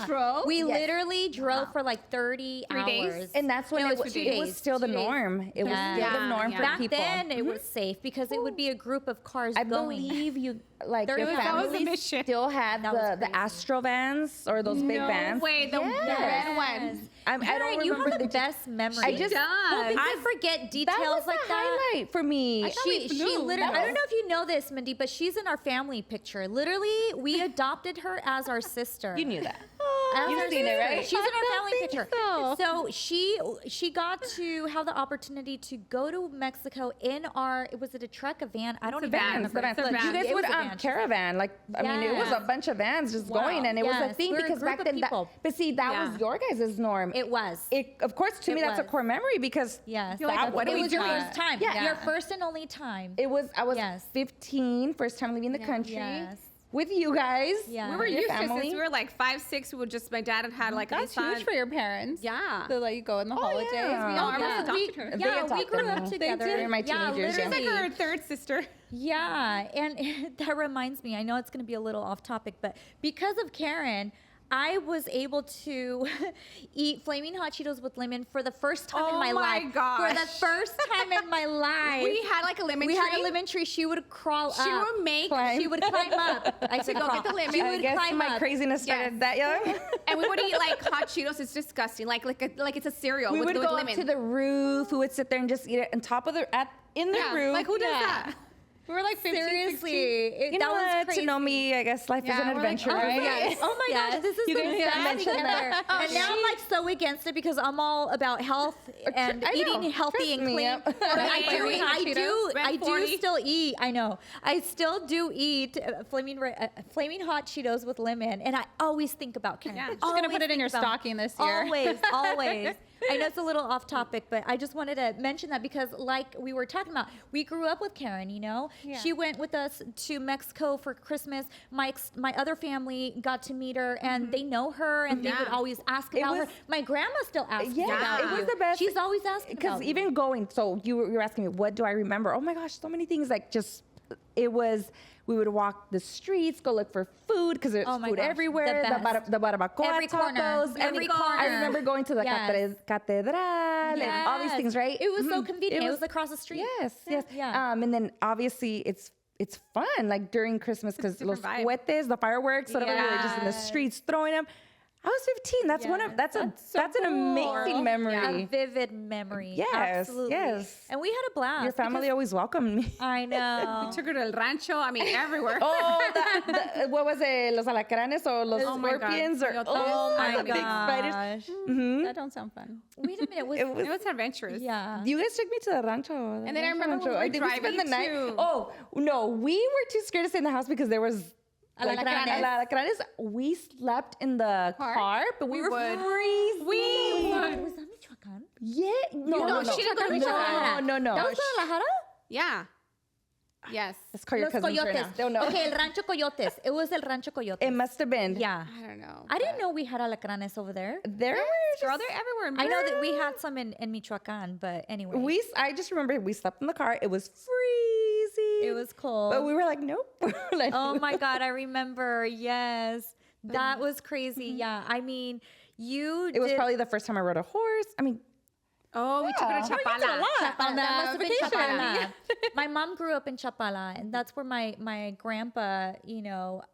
[SPEAKER 1] drove?
[SPEAKER 2] We literally drove for like 30
[SPEAKER 3] 3
[SPEAKER 2] hours.
[SPEAKER 3] days?
[SPEAKER 4] And that's when
[SPEAKER 2] No,
[SPEAKER 4] it
[SPEAKER 2] it was
[SPEAKER 4] was,
[SPEAKER 2] 2
[SPEAKER 4] it was
[SPEAKER 2] days.
[SPEAKER 4] still the
[SPEAKER 2] 2 days.
[SPEAKER 4] norm. It was
[SPEAKER 2] Yeah.
[SPEAKER 4] still the
[SPEAKER 3] Yeah,
[SPEAKER 4] norm
[SPEAKER 3] yeah.
[SPEAKER 4] for
[SPEAKER 2] Back
[SPEAKER 4] people.
[SPEAKER 2] then, it was safe because it would be a group of cars
[SPEAKER 4] I
[SPEAKER 2] going.
[SPEAKER 4] believe you, like,
[SPEAKER 2] There
[SPEAKER 4] your
[SPEAKER 2] was- that was
[SPEAKER 3] a
[SPEAKER 4] family
[SPEAKER 3] mission.
[SPEAKER 4] still had
[SPEAKER 2] That was
[SPEAKER 4] the
[SPEAKER 2] crazy.
[SPEAKER 4] Astro vans or those big vans.
[SPEAKER 3] Wait, the red one.
[SPEAKER 4] I
[SPEAKER 2] Karen,
[SPEAKER 4] don't
[SPEAKER 2] you
[SPEAKER 4] remember
[SPEAKER 2] have the
[SPEAKER 4] the
[SPEAKER 2] best memory.
[SPEAKER 4] I just-
[SPEAKER 2] I forget
[SPEAKER 4] that
[SPEAKER 2] details
[SPEAKER 4] was
[SPEAKER 2] like
[SPEAKER 4] the
[SPEAKER 2] that.
[SPEAKER 4] highlight for me.
[SPEAKER 2] She literally, I don't know if you know this, Mindy, but she's in our family picture. Literally, we adopted her as our sister.
[SPEAKER 4] You knew that.
[SPEAKER 2] As
[SPEAKER 4] You've
[SPEAKER 2] our
[SPEAKER 4] seen it,
[SPEAKER 2] sister.
[SPEAKER 4] right?
[SPEAKER 2] She's in
[SPEAKER 1] I
[SPEAKER 2] our
[SPEAKER 1] don't
[SPEAKER 2] family
[SPEAKER 1] think
[SPEAKER 2] picture.
[SPEAKER 1] so.
[SPEAKER 2] So she got to have the opportunity to go to Mexico in our, was it a truck, a van? I don't even
[SPEAKER 3] van.
[SPEAKER 2] remember.
[SPEAKER 3] It's a van.
[SPEAKER 4] You guys
[SPEAKER 2] It was
[SPEAKER 4] would
[SPEAKER 2] a van.
[SPEAKER 4] caravan, like I mean, it was a
[SPEAKER 2] Yes.
[SPEAKER 4] bunch of vans just going, and it was a
[SPEAKER 2] Yes,
[SPEAKER 4] thing
[SPEAKER 2] we're a
[SPEAKER 4] because
[SPEAKER 2] group
[SPEAKER 4] back
[SPEAKER 2] of
[SPEAKER 4] then.
[SPEAKER 2] people.
[SPEAKER 4] But see, that
[SPEAKER 3] Yeah.
[SPEAKER 4] was your guys' norm.
[SPEAKER 2] It was.
[SPEAKER 4] Of course, to
[SPEAKER 2] It
[SPEAKER 4] me, that's a
[SPEAKER 2] was.
[SPEAKER 4] core memory because
[SPEAKER 2] Yes.
[SPEAKER 3] You're like,
[SPEAKER 2] That-
[SPEAKER 3] what do
[SPEAKER 2] it
[SPEAKER 3] we
[SPEAKER 2] was your
[SPEAKER 3] do?
[SPEAKER 2] first time.
[SPEAKER 4] Yeah.
[SPEAKER 2] Your first and only time.
[SPEAKER 4] I was
[SPEAKER 2] Yes.
[SPEAKER 4] 15, first time leaving the country
[SPEAKER 2] Yes.
[SPEAKER 4] with you guys.
[SPEAKER 2] Yeah.
[SPEAKER 3] We were
[SPEAKER 4] your
[SPEAKER 3] used to
[SPEAKER 4] family.
[SPEAKER 3] since we were like 5, 6. We would just, my dad had like a
[SPEAKER 1] That's
[SPEAKER 3] Nissan.
[SPEAKER 1] huge for your parents.
[SPEAKER 3] Yeah.
[SPEAKER 1] To let you go in the holidays.
[SPEAKER 4] yeah.
[SPEAKER 1] We all
[SPEAKER 3] Oh,
[SPEAKER 1] almost
[SPEAKER 3] yeah.
[SPEAKER 1] adopted her.
[SPEAKER 4] They
[SPEAKER 2] Yeah, we
[SPEAKER 4] adopted
[SPEAKER 2] grew up
[SPEAKER 4] me.
[SPEAKER 2] together.
[SPEAKER 4] They're my teenagers,
[SPEAKER 3] She's
[SPEAKER 4] yeah.
[SPEAKER 3] like
[SPEAKER 2] literally.
[SPEAKER 3] her third sister.
[SPEAKER 2] Yeah, and that reminds me, I know it's going to be a little off topic, but because of Karen, I was able to eat flaming hot Cheetos with lemon for the first time in
[SPEAKER 3] Oh
[SPEAKER 2] my
[SPEAKER 3] my
[SPEAKER 2] life.
[SPEAKER 3] gosh.
[SPEAKER 2] For the first time in my life.
[SPEAKER 3] We had like a lemon
[SPEAKER 2] We
[SPEAKER 3] tree.
[SPEAKER 2] had a lemon tree. She would crawl
[SPEAKER 3] She
[SPEAKER 2] up.
[SPEAKER 3] would make.
[SPEAKER 2] She would climb up. I said,
[SPEAKER 3] go get the lemon.
[SPEAKER 2] She
[SPEAKER 4] I
[SPEAKER 2] would
[SPEAKER 4] guess
[SPEAKER 2] climb
[SPEAKER 4] my
[SPEAKER 2] up.
[SPEAKER 4] craziness started that young.
[SPEAKER 3] And we would eat like hot Cheetos. It's disgusting. Like it's a cereal
[SPEAKER 4] We
[SPEAKER 3] with,
[SPEAKER 4] would
[SPEAKER 3] with
[SPEAKER 4] go
[SPEAKER 3] lemon.
[SPEAKER 4] up to the roof. We would sit there and just eat it on top of in the
[SPEAKER 3] yeah.
[SPEAKER 4] roof.
[SPEAKER 3] Like who does
[SPEAKER 2] Yeah.
[SPEAKER 3] that?
[SPEAKER 1] We were like 15,
[SPEAKER 2] Seriously.
[SPEAKER 1] 16.
[SPEAKER 4] You know
[SPEAKER 2] that was
[SPEAKER 4] what?
[SPEAKER 2] crazy.
[SPEAKER 4] To know me, I guess life is
[SPEAKER 1] Yeah,
[SPEAKER 4] an
[SPEAKER 1] we're like,
[SPEAKER 4] adventure,
[SPEAKER 1] oh,
[SPEAKER 4] right?
[SPEAKER 1] yes.
[SPEAKER 2] Oh my gosh, this is
[SPEAKER 4] You
[SPEAKER 2] the
[SPEAKER 4] guys
[SPEAKER 2] best
[SPEAKER 4] mentioned
[SPEAKER 2] thing
[SPEAKER 4] that.
[SPEAKER 2] ever. And now I'm like so against it because I'm all about health and
[SPEAKER 4] I know.
[SPEAKER 2] eating healthy
[SPEAKER 4] Trust
[SPEAKER 2] and
[SPEAKER 4] me,
[SPEAKER 2] clean.
[SPEAKER 4] yep.
[SPEAKER 2] But I
[SPEAKER 3] Flaming hot
[SPEAKER 2] do
[SPEAKER 3] Cheetos,
[SPEAKER 2] still eat. I know. I still do eat flaming hot Cheetos with lemon, and I always think about Karen.
[SPEAKER 3] Yeah.
[SPEAKER 1] She's going to
[SPEAKER 2] Always
[SPEAKER 1] put it in your
[SPEAKER 2] think about-
[SPEAKER 1] stocking this year.
[SPEAKER 2] Always, always. I know it's a little off topic, but I just wanted to mention that because, like we were talking about, we grew up with Karen. You know, she went with us to Mexico for Christmas. My other family got to meet her, and they know her, and they would
[SPEAKER 3] Yeah.
[SPEAKER 2] always ask about her.
[SPEAKER 4] was-
[SPEAKER 2] My grandma still asks
[SPEAKER 4] Yeah,
[SPEAKER 2] about
[SPEAKER 4] it was
[SPEAKER 2] you.
[SPEAKER 4] the best.
[SPEAKER 2] She's always asking
[SPEAKER 4] Because
[SPEAKER 2] about you.
[SPEAKER 4] even going, so you were asking me, what do I remember? Oh my gosh, so many things. Like just, it was. We would walk the streets, go look for food because there's
[SPEAKER 2] Oh my
[SPEAKER 4] food
[SPEAKER 2] gosh,
[SPEAKER 4] everywhere.
[SPEAKER 2] the best.
[SPEAKER 4] The barbacoa
[SPEAKER 2] Every corner,
[SPEAKER 4] tacos.
[SPEAKER 2] every corner.
[SPEAKER 4] I remember going to the
[SPEAKER 2] Yes.
[SPEAKER 4] catedral and all these
[SPEAKER 2] Yes.
[SPEAKER 4] things, right?
[SPEAKER 2] It was so
[SPEAKER 4] Mhm.
[SPEAKER 2] convenient. It was across the street.
[SPEAKER 4] Yes, yes.
[SPEAKER 2] Yeah.
[SPEAKER 4] And then obviously it's fun like during Christmas because los
[SPEAKER 3] different vibe.
[SPEAKER 4] cohetes, the fireworks, whatever, we were just in the
[SPEAKER 2] Yes.
[SPEAKER 4] streets throwing them. I was 15. That's one of that's an amazing memory.
[SPEAKER 2] A vivid memory.
[SPEAKER 4] Yes,
[SPEAKER 2] Absolutely.
[SPEAKER 4] yes.
[SPEAKER 2] And we had a blast.
[SPEAKER 4] Your family always welcomed me.
[SPEAKER 2] I know.
[SPEAKER 3] Took her to El Rancho. I mean, everywhere.
[SPEAKER 4] Oh, what was it? Los alacranes or los
[SPEAKER 3] Oh my God.
[SPEAKER 4] scorpions or
[SPEAKER 3] Oh
[SPEAKER 2] my
[SPEAKER 4] the big spiders.
[SPEAKER 2] gosh.
[SPEAKER 1] That don't sound fun.
[SPEAKER 2] Wait a minute.
[SPEAKER 4] It was-
[SPEAKER 3] It was adventurous.
[SPEAKER 2] yeah.
[SPEAKER 4] You guys took me to the rancho.
[SPEAKER 3] And then I remember when we were
[SPEAKER 4] Did we spend
[SPEAKER 3] driving
[SPEAKER 4] the night?
[SPEAKER 3] to-
[SPEAKER 4] Oh no, we were too scared to stay in the house because there was
[SPEAKER 2] Alacranes.
[SPEAKER 4] alacranes. We slept in the car, but we were
[SPEAKER 3] would.
[SPEAKER 4] freezing.
[SPEAKER 3] We would.
[SPEAKER 2] Was that Michoacan?
[SPEAKER 4] Yeah, no,
[SPEAKER 3] she didn't go to Michoacan.
[SPEAKER 4] no.
[SPEAKER 2] That was Guadalajara?
[SPEAKER 3] Yeah. Yes.
[SPEAKER 4] Let's call your
[SPEAKER 2] Los
[SPEAKER 4] cousins right now.
[SPEAKER 2] Coyotes.
[SPEAKER 4] Don't know.
[SPEAKER 2] Okay, El Rancho Coyotes. It was El Rancho Coyotes.
[SPEAKER 4] It must have been.
[SPEAKER 2] Yeah.
[SPEAKER 3] I don't know.
[SPEAKER 2] I didn't know we had alacranes over there.
[SPEAKER 4] There were
[SPEAKER 3] Girl,
[SPEAKER 4] just,
[SPEAKER 3] they're everywhere.
[SPEAKER 2] I know that we had some in Michoacan, but anyway.
[SPEAKER 4] I just remember we slept in the car. It was freezing.
[SPEAKER 2] It was cold.
[SPEAKER 4] But we were like, nope. Like,
[SPEAKER 2] Oh my God, I remember. Yes. That was crazy. Yeah. I mean,
[SPEAKER 4] it was probably the first time I rode a horse. I mean,
[SPEAKER 3] Oh, we took her to Chapala.
[SPEAKER 2] Chapala. That must have been
[SPEAKER 1] vacation.
[SPEAKER 2] Chapala. My mom grew up in Chapala, and that's where my grandpa,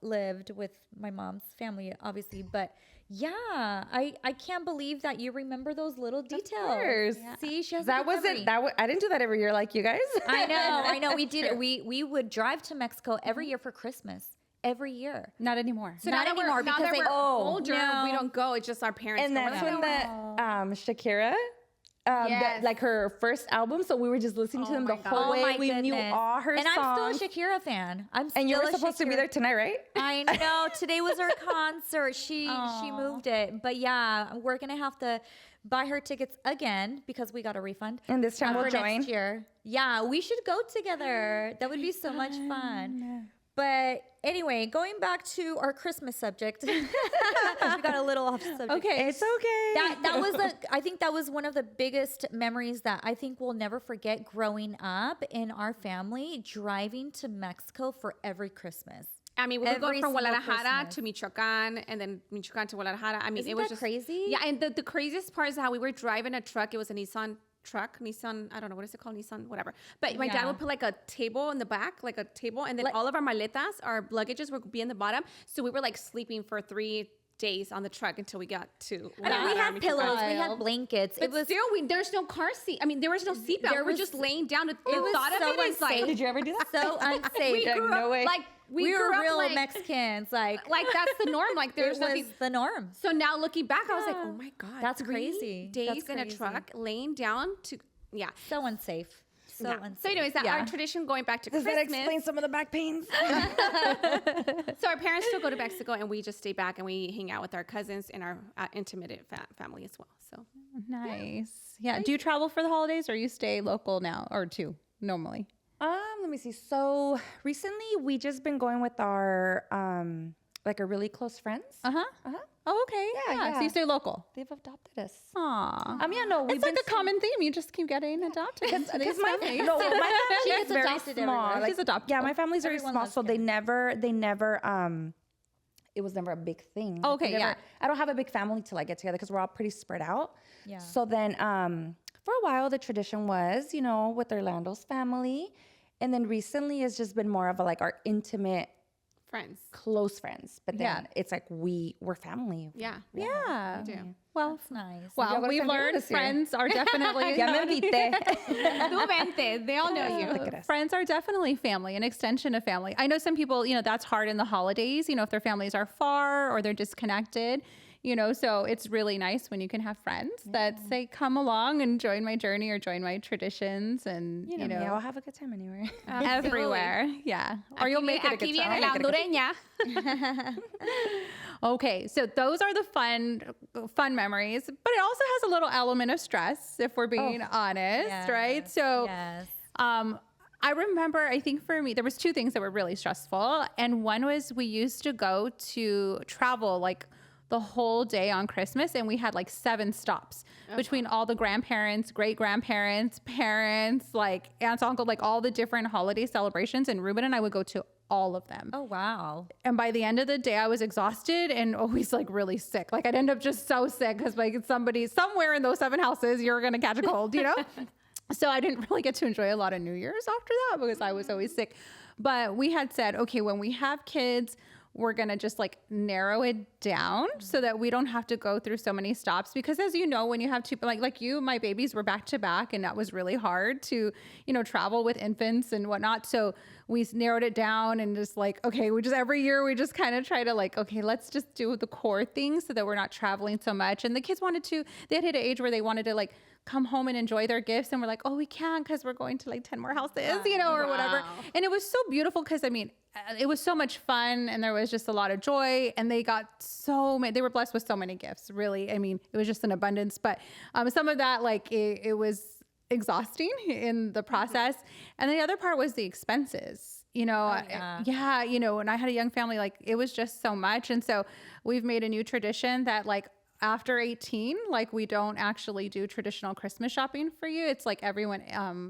[SPEAKER 2] lived with my mom's family, obviously. But yeah, I can't believe that you remember those little details.
[SPEAKER 4] course.
[SPEAKER 2] See, she has a
[SPEAKER 4] that
[SPEAKER 2] good
[SPEAKER 4] wasn't
[SPEAKER 2] memory.
[SPEAKER 4] I didn't do that every year like you guys.
[SPEAKER 2] I know. We did it. We would drive to Mexico every year for Christmas. Every year.
[SPEAKER 1] Not anymore.
[SPEAKER 3] So
[SPEAKER 2] Not
[SPEAKER 3] now that
[SPEAKER 2] anymore
[SPEAKER 3] we're, now
[SPEAKER 2] because
[SPEAKER 3] that
[SPEAKER 2] they-
[SPEAKER 3] we're older,
[SPEAKER 2] no.
[SPEAKER 3] we don't go. It's just our parents.
[SPEAKER 4] And
[SPEAKER 3] go
[SPEAKER 4] that's
[SPEAKER 3] with
[SPEAKER 4] when
[SPEAKER 3] them.
[SPEAKER 4] the Shakira
[SPEAKER 3] Yes.
[SPEAKER 4] like her first album. So we were just listening to them the whole way. We knew all her
[SPEAKER 2] and
[SPEAKER 4] songs.
[SPEAKER 2] I'm still a Shakira fan.
[SPEAKER 4] And you were supposed to be there tonight, right?
[SPEAKER 2] I know. Today was her concert. She moved it. But yeah, we're going to have to buy her tickets again because we got a refund.
[SPEAKER 4] And this time we'll join.
[SPEAKER 2] Next year. Yeah, we should go together. That would be so much fun. But anyway, going back to our Christmas subject, we got a little off subject.
[SPEAKER 4] Okay, it's okay.
[SPEAKER 2] That was I think that was one of the biggest memories that I think we'll never forget growing up in our family, driving to Mexico for every Christmas.
[SPEAKER 3] I mean, we would go
[SPEAKER 2] Every
[SPEAKER 3] from
[SPEAKER 2] single
[SPEAKER 3] Guadalajara
[SPEAKER 2] Christmas.
[SPEAKER 3] to Michoacan, and then Michoacan to Guadalajara. I mean,
[SPEAKER 2] Isn't
[SPEAKER 3] it was
[SPEAKER 2] that
[SPEAKER 3] just
[SPEAKER 2] crazy?
[SPEAKER 3] Yeah, and the craziest part is how we were driving a truck. It was a Nissan truck, Nissan, I don't know, what is it called? Nissan, whatever. But my dad would put like a table in the back, like a table, and then all of our maletas, our luggages would be in the bottom. So we were like sleeping for 3 days on the truck until we got to.
[SPEAKER 2] And we had pillows, we had blankets.
[SPEAKER 3] But still, there's no car seat. I mean, there was no seatbelt. We were just laying down. The
[SPEAKER 2] was
[SPEAKER 3] thought
[SPEAKER 2] so
[SPEAKER 3] of it is like,
[SPEAKER 2] unsafe.
[SPEAKER 4] Did you ever do that?
[SPEAKER 2] So unsafe.
[SPEAKER 3] we grew
[SPEAKER 4] no
[SPEAKER 3] up,
[SPEAKER 4] way.
[SPEAKER 3] like
[SPEAKER 2] we
[SPEAKER 3] grew
[SPEAKER 2] were
[SPEAKER 3] up
[SPEAKER 2] real
[SPEAKER 3] like
[SPEAKER 2] Mexicans. Like
[SPEAKER 3] that's the norm. Like there's
[SPEAKER 2] it was
[SPEAKER 3] nothing.
[SPEAKER 2] the norm.
[SPEAKER 3] So now looking back, I was like, oh my God.
[SPEAKER 2] That's
[SPEAKER 3] 3
[SPEAKER 2] crazy.
[SPEAKER 3] days
[SPEAKER 2] That's
[SPEAKER 3] in a
[SPEAKER 2] crazy.
[SPEAKER 3] truck, laying down to,
[SPEAKER 2] So unsafe. So
[SPEAKER 3] Yeah.
[SPEAKER 2] unsafe.
[SPEAKER 3] So anyways, our tradition going back to
[SPEAKER 4] Does
[SPEAKER 3] Christmas.
[SPEAKER 4] that explain some of the back pains?
[SPEAKER 3] So our parents still go to Mexico, and we just stay back and we hang out with our cousins and our intimate family as well. So
[SPEAKER 1] Nice. Yeah. Do you travel for the holidays or you stay local now or two normally?
[SPEAKER 4] Let me see. So recently we just been going with our like our really close friends.
[SPEAKER 1] Oh, okay. Yeah. So you stay local.
[SPEAKER 4] They've adopted us.
[SPEAKER 1] Aw.
[SPEAKER 4] Yeah, no, we've
[SPEAKER 1] It's like
[SPEAKER 4] been
[SPEAKER 1] a common theme. You just keep getting adopted.
[SPEAKER 4] because my family is very
[SPEAKER 2] adopted
[SPEAKER 4] small.
[SPEAKER 2] everywhere.
[SPEAKER 1] She's adoptable.
[SPEAKER 4] Yeah, my family's very
[SPEAKER 2] Everyone
[SPEAKER 4] small,
[SPEAKER 2] loves
[SPEAKER 4] so they never it was never a big thing. Like,
[SPEAKER 1] Okay,
[SPEAKER 4] they never-
[SPEAKER 1] yeah.
[SPEAKER 4] I don't have a big family to like get together because we're all pretty spread out.
[SPEAKER 2] Yeah.
[SPEAKER 4] So then for a while the tradition was, with Orlando's family. And then recently it's just been more of a like our intimate
[SPEAKER 3] friends.
[SPEAKER 4] close friends. But then it's like we're family.
[SPEAKER 3] Yeah.
[SPEAKER 1] Yeah.
[SPEAKER 3] We do.
[SPEAKER 1] Well,
[SPEAKER 2] That's nice.
[SPEAKER 1] well,
[SPEAKER 4] Y'all
[SPEAKER 1] we've
[SPEAKER 4] gotta come
[SPEAKER 1] learned
[SPEAKER 4] this year.
[SPEAKER 1] friends are definitely
[SPEAKER 4] Ya me invité.
[SPEAKER 3] Tú vente. They all know you.
[SPEAKER 1] friends are definitely family, an extension of family. I know some people, that's hard in the holidays, if their families are far or they're disconnected, so it's really nice when you can have friends that say, come along and join my journey or join my traditions and,
[SPEAKER 4] Yeah, I'll have a good time anywhere.
[SPEAKER 1] everywhere. Yeah. Or you'll make it a
[SPEAKER 3] Aquí
[SPEAKER 1] good
[SPEAKER 3] viene la
[SPEAKER 1] time.
[SPEAKER 3] hondureña.
[SPEAKER 1] Okay, so those are the fun memories, but it also has a little element of stress, if we're being honest, right? So,
[SPEAKER 2] Yes.
[SPEAKER 1] I remember, I think for me, there was 2 things that were really stressful, and one was we used to go to travel like the whole day on Christmas, and we had like 7 stops between all the grandparents, great grandparents, parents, like aunts, uncle, like all the different holiday celebrations, and Ruben and I would go to all of them.
[SPEAKER 2] Oh wow.
[SPEAKER 1] And by the end of the day, I was exhausted and always like really sick. Like I'd end up just so sick because like somewhere in those 7 houses, you're going to catch a cold, So I didn't really get to enjoy a lot of New Year's after that because I was always sick. But we had said, okay, when we have kids, we're going to just like narrow it down so that we don't have to go through so many stops. Because as you know, when you have 2, like you, my babies were back to back and that was really hard to, travel with infants and whatnot. So we narrowed it down and just like, okay, every year we just kind of try to like, okay, let's just do the core things so that we're not traveling so much. And the kids they had hit an age where they wanted to like come home and enjoy their gifts. And we're like, oh, we can't because we're going to like 10 more houses, or whatever. And it was so beautiful because it was so much fun and there was just a lot of joy and they got they were blessed with so many gifts, really. I mean, it was just an abundance, but some of that, like it was exhausting in the process. And the other part was the expenses, and I had a young family, like it was just so much. And so we've made a new tradition that like after 18, like we don't actually do traditional Christmas shopping for you. It's like everyone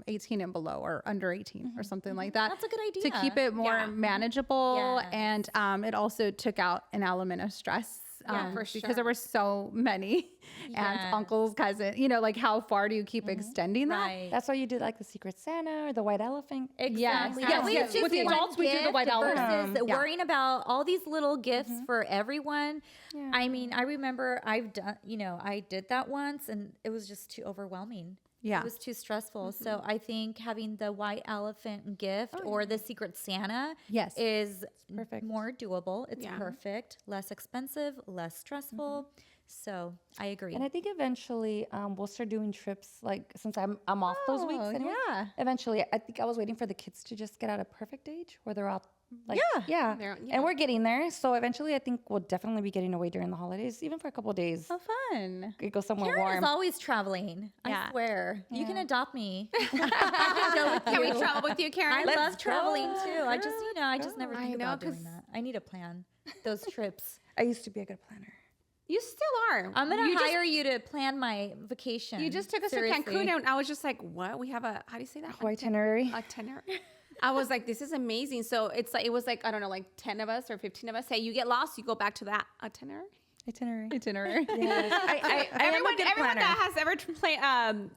[SPEAKER 1] 18 and below or under 18 or something like that.
[SPEAKER 2] That's a good idea.
[SPEAKER 1] To keep it more manageable.
[SPEAKER 2] Yes.
[SPEAKER 1] And it also took out an element of stress.
[SPEAKER 3] For
[SPEAKER 1] Because
[SPEAKER 3] sure.
[SPEAKER 1] there were so many aunts, uncles, cousins, like how far do you keep extending that?
[SPEAKER 2] Right.
[SPEAKER 4] That's why you do like the Secret Santa or the White Elephant.
[SPEAKER 2] Exactly.
[SPEAKER 1] Yes,
[SPEAKER 2] we
[SPEAKER 1] yes.
[SPEAKER 2] just
[SPEAKER 1] With the
[SPEAKER 2] one
[SPEAKER 1] adults, we do the
[SPEAKER 2] gift
[SPEAKER 1] white elephant.
[SPEAKER 2] versus
[SPEAKER 1] Yeah.
[SPEAKER 2] worrying about all these little gifts for everyone.
[SPEAKER 4] Yeah.
[SPEAKER 2] I mean, I remember I did that once and it was just too overwhelming.
[SPEAKER 1] Yeah.
[SPEAKER 2] It was too stressful. So I think having the white elephant gift or the Secret Santa
[SPEAKER 1] Yes.
[SPEAKER 2] is
[SPEAKER 4] perfect.
[SPEAKER 2] more doable. It's
[SPEAKER 3] Yeah.
[SPEAKER 2] perfect, less expensive, less stressful. So I agree.
[SPEAKER 4] And I think eventually we'll start doing trips, like since I'm off those weeks. Anyway,
[SPEAKER 1] yeah.
[SPEAKER 4] Eventually, I think I was waiting for the kids to just get at a perfect age where they're all like,
[SPEAKER 1] Yeah.
[SPEAKER 3] They're-
[SPEAKER 4] And we're getting there. So eventually, I think we'll definitely be getting away during the holidays, even for a couple of days.
[SPEAKER 1] So fun.
[SPEAKER 4] We go somewhere
[SPEAKER 2] Karen
[SPEAKER 4] warm.
[SPEAKER 2] is always traveling.
[SPEAKER 1] Yeah.
[SPEAKER 2] I swear. You can adopt me.
[SPEAKER 3] Can we travel with you, Karen?
[SPEAKER 2] I love traveling too. I just,
[SPEAKER 4] Girl,
[SPEAKER 2] I just never
[SPEAKER 3] I
[SPEAKER 2] think
[SPEAKER 3] know,
[SPEAKER 2] about
[SPEAKER 3] 'cause-
[SPEAKER 2] doing that. I need a plan. Those trips.
[SPEAKER 4] I used to be a good planner.
[SPEAKER 3] You still are.
[SPEAKER 2] I'm gonna
[SPEAKER 3] You just-
[SPEAKER 2] hire you to plan my vacation.
[SPEAKER 3] You just took us
[SPEAKER 2] Seriously.
[SPEAKER 3] to Cancun, and I was just like, "What? We have a how do you say that?
[SPEAKER 4] Itinerary.
[SPEAKER 3] Itinerary." I was like, "This is amazing." So it's like it was like I don't know, like 10 of us or 15 of us. Hey, you get lost, you go back to that itinerary.
[SPEAKER 4] Itinerary.
[SPEAKER 1] Itinerary.
[SPEAKER 4] Yes. I am a
[SPEAKER 3] Everyone
[SPEAKER 4] good
[SPEAKER 3] that
[SPEAKER 4] planner.
[SPEAKER 3] has ever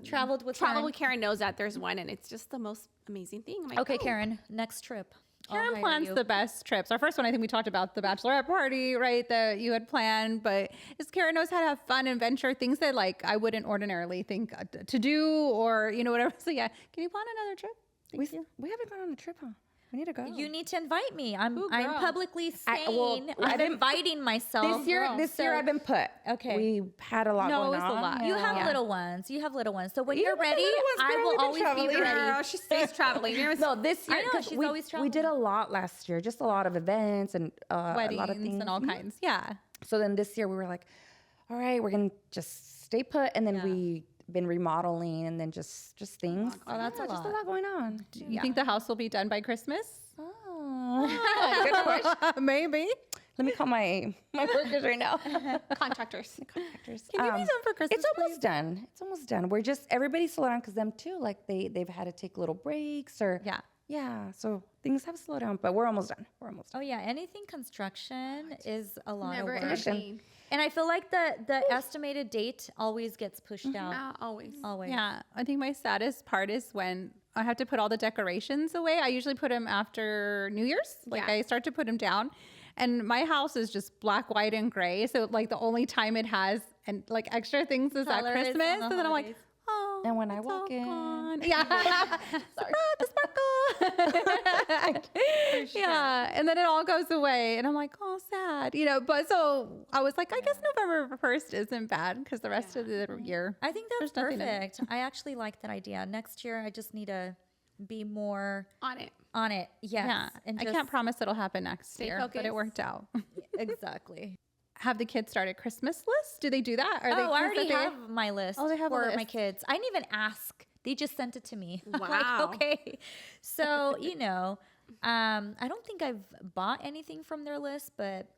[SPEAKER 2] Traveled with
[SPEAKER 3] traveled
[SPEAKER 2] Karen.
[SPEAKER 3] with Karen knows that there's one, and it's just the most amazing thing. I'm like,
[SPEAKER 2] Okay,
[SPEAKER 3] oh.
[SPEAKER 2] Karen, next trip. I'll
[SPEAKER 1] Karen
[SPEAKER 2] hire
[SPEAKER 1] plans
[SPEAKER 2] you.
[SPEAKER 1] the best trips. Our first one, I think we talked about the bachelorette party, right? That you had planned, but Karen knows how to have fun and venture things that like I wouldn't ordinarily think to do or whatever. So yeah, can you plan another trip?
[SPEAKER 4] We haven't gone on a trip, huh? We need to go.
[SPEAKER 2] You need to invite me. I'm
[SPEAKER 3] Ooh,
[SPEAKER 2] I'm
[SPEAKER 3] girl.
[SPEAKER 2] publicly saying
[SPEAKER 4] well,
[SPEAKER 2] I'm
[SPEAKER 4] I've-
[SPEAKER 2] inviting myself.
[SPEAKER 4] This year,
[SPEAKER 2] So-
[SPEAKER 4] I've been put.
[SPEAKER 2] Okay.
[SPEAKER 4] We had a lot
[SPEAKER 1] No,
[SPEAKER 4] going
[SPEAKER 1] it's a
[SPEAKER 4] on.
[SPEAKER 1] lot.
[SPEAKER 2] You have
[SPEAKER 1] Yeah.
[SPEAKER 2] little ones. You have little ones. So when
[SPEAKER 4] Even
[SPEAKER 2] you're
[SPEAKER 4] with the
[SPEAKER 2] ready,
[SPEAKER 4] little ones,
[SPEAKER 2] I
[SPEAKER 4] girl,
[SPEAKER 2] will
[SPEAKER 4] we've been
[SPEAKER 2] always
[SPEAKER 4] traveling.
[SPEAKER 2] be ready.
[SPEAKER 3] Girl, she stays traveling.
[SPEAKER 4] No, this year,
[SPEAKER 2] I know,
[SPEAKER 4] 'cause
[SPEAKER 2] she's
[SPEAKER 4] we,
[SPEAKER 2] always
[SPEAKER 4] we did a
[SPEAKER 2] traveling.
[SPEAKER 4] lot last year, just a lot of events and a lot of
[SPEAKER 1] Weddings
[SPEAKER 4] things.
[SPEAKER 1] and all kinds. Yeah.
[SPEAKER 4] So then this year we were like, all right, we're gonna just stay put, and then
[SPEAKER 2] Yeah.
[SPEAKER 4] we been remodeling, and then just things.
[SPEAKER 2] Oh, that's a
[SPEAKER 4] just
[SPEAKER 2] lot.
[SPEAKER 4] a lot going on.
[SPEAKER 1] You think the house will be done by Christmas?
[SPEAKER 4] Oh, good question.
[SPEAKER 1] Maybe.
[SPEAKER 4] Let me call my workers right now.
[SPEAKER 3] Contractors.
[SPEAKER 4] Contractors.
[SPEAKER 1] Can you be done for Christmas?
[SPEAKER 4] It's almost done. It's almost done. We're just everybody's slowed down because them too. Like they've had to take little breaks or yeah. So things have slowed down, but we're almost done. We're almost done.
[SPEAKER 2] Oh yeah, anything construction is a lot
[SPEAKER 3] Never
[SPEAKER 2] of work.
[SPEAKER 3] ending.
[SPEAKER 2] And I feel like the estimated date always gets pushed out.
[SPEAKER 3] Always.
[SPEAKER 2] Always.
[SPEAKER 1] Yeah, I think my saddest part is when I have to put all the decorations away. I usually put them after New Year's. Like
[SPEAKER 3] Yeah.
[SPEAKER 1] I start to put them down. And my house is just black, white, and gray. So like the only time it has and like extra things is at
[SPEAKER 2] Colors on
[SPEAKER 1] Christmas.
[SPEAKER 2] the
[SPEAKER 1] And then I'm like,
[SPEAKER 2] holidays.
[SPEAKER 1] oh.
[SPEAKER 4] And when I
[SPEAKER 1] it's
[SPEAKER 4] walk
[SPEAKER 1] all
[SPEAKER 4] in-
[SPEAKER 1] gone. Yeah. the sparkle. Yeah. And then it all goes away. And I'm like, oh, sad. But so I was like, I guess November 1st isn't bad because the rest of the year.
[SPEAKER 2] I think that's
[SPEAKER 1] There's nothing in it.
[SPEAKER 2] perfect. I actually like that idea. Next year, I just need to be more
[SPEAKER 3] On it.
[SPEAKER 2] on it. Yes.
[SPEAKER 1] Yeah.
[SPEAKER 2] And
[SPEAKER 1] I
[SPEAKER 2] just,
[SPEAKER 1] can't promise it'll happen next
[SPEAKER 3] Stay
[SPEAKER 1] year, but
[SPEAKER 3] focused.
[SPEAKER 1] it worked out.
[SPEAKER 2] exactly.
[SPEAKER 1] Have the kids start a Christmas list? Do they do that? Are they
[SPEAKER 2] Oh, I
[SPEAKER 1] kids
[SPEAKER 2] already
[SPEAKER 1] that they-
[SPEAKER 2] have my list
[SPEAKER 1] Oh, they have a
[SPEAKER 2] for my
[SPEAKER 1] list.
[SPEAKER 2] kids. I didn't even ask. They just sent it to me. I'm
[SPEAKER 3] Wow.
[SPEAKER 2] like, okay. So, I don't think I've bought anything from their list, but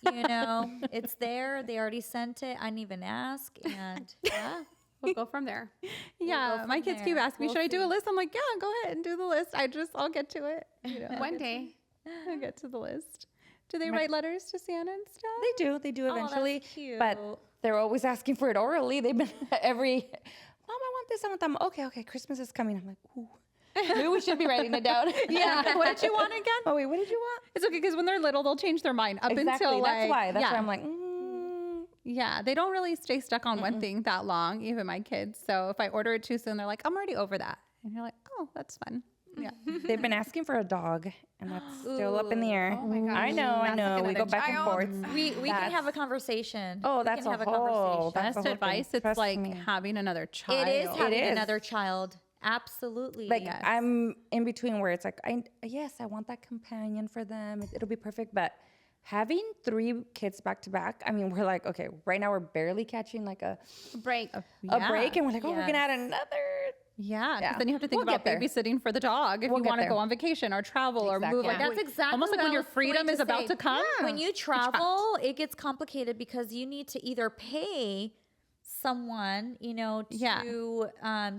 [SPEAKER 2] it's there. They already sent it. I didn't even ask. And yeah.
[SPEAKER 3] We'll go from there.
[SPEAKER 1] Yeah,
[SPEAKER 2] go
[SPEAKER 1] my
[SPEAKER 2] from
[SPEAKER 1] kids
[SPEAKER 2] there.
[SPEAKER 1] keep asking me,
[SPEAKER 2] We'll
[SPEAKER 1] should I do a
[SPEAKER 2] see.
[SPEAKER 1] list? I'm like, yeah, go ahead and do the list. I'll get to it.
[SPEAKER 3] One day.
[SPEAKER 1] I'll get to the list. Do they write letters to Santa and stuff?
[SPEAKER 4] They do
[SPEAKER 2] Oh, that's
[SPEAKER 4] eventually.
[SPEAKER 2] cute.
[SPEAKER 4] But they're always asking for it orally. They've been Mom, I want this, I want that. Okay, Christmas is coming. I'm like, ooh. Maybe we should be writing it down.
[SPEAKER 1] Yeah. What did you want again?
[SPEAKER 4] Oh wait, what did you want?
[SPEAKER 1] It's okay because when they're little, they'll change their mind up
[SPEAKER 4] Exactly.
[SPEAKER 1] until
[SPEAKER 4] That's why. That's
[SPEAKER 1] yeah.
[SPEAKER 4] why I'm like,
[SPEAKER 1] Yeah, they don't really stay stuck on one thing that long, even my kids. So if I order it too soon, they're like, I'm already over that. And you're like, oh, that's fun. Yeah.
[SPEAKER 4] they've been asking for a dog, and that's still up in the air.
[SPEAKER 3] Oh my gosh.
[SPEAKER 4] I know.
[SPEAKER 3] That's like
[SPEAKER 4] We go
[SPEAKER 3] another
[SPEAKER 4] back and
[SPEAKER 3] child.
[SPEAKER 4] forth.
[SPEAKER 2] We can
[SPEAKER 4] That's-
[SPEAKER 2] have a conversation.
[SPEAKER 4] Oh,
[SPEAKER 2] We
[SPEAKER 4] that's
[SPEAKER 2] can
[SPEAKER 4] a
[SPEAKER 2] have a
[SPEAKER 4] whole-
[SPEAKER 2] conversation.
[SPEAKER 4] that's
[SPEAKER 1] Best
[SPEAKER 4] the whole
[SPEAKER 1] advice,
[SPEAKER 4] thing.
[SPEAKER 1] it's
[SPEAKER 4] Trust
[SPEAKER 1] like
[SPEAKER 4] me.
[SPEAKER 1] having another child.
[SPEAKER 2] It is having
[SPEAKER 4] is.
[SPEAKER 2] another child. Absolutely.
[SPEAKER 4] Like
[SPEAKER 1] Yes.
[SPEAKER 4] I'm in between where it's like, I want that companion for them. It'll be perfect. But having 3 kids back to back, I mean, we're like, okay, right now we're barely catching like a
[SPEAKER 3] Break.
[SPEAKER 4] break, and we're like, oh, we're gonna add another.
[SPEAKER 1] Yeah, 'cause
[SPEAKER 4] Yeah.
[SPEAKER 1] then you have to think
[SPEAKER 4] We'll
[SPEAKER 1] about
[SPEAKER 4] get there.
[SPEAKER 1] babysitting for the dog if
[SPEAKER 4] We'll
[SPEAKER 1] you
[SPEAKER 4] get
[SPEAKER 1] want to
[SPEAKER 4] there.
[SPEAKER 1] go on vacation or travel or move.
[SPEAKER 4] Exactly.
[SPEAKER 1] Like,
[SPEAKER 3] Yeah.
[SPEAKER 2] That's exactly
[SPEAKER 1] almost like
[SPEAKER 2] what
[SPEAKER 1] when
[SPEAKER 2] I
[SPEAKER 1] your
[SPEAKER 2] was
[SPEAKER 1] freedom
[SPEAKER 2] going
[SPEAKER 1] is about
[SPEAKER 2] say.
[SPEAKER 1] to come.
[SPEAKER 2] When you travel, it gets complicated because you need to either pay someone, to
[SPEAKER 1] Yeah.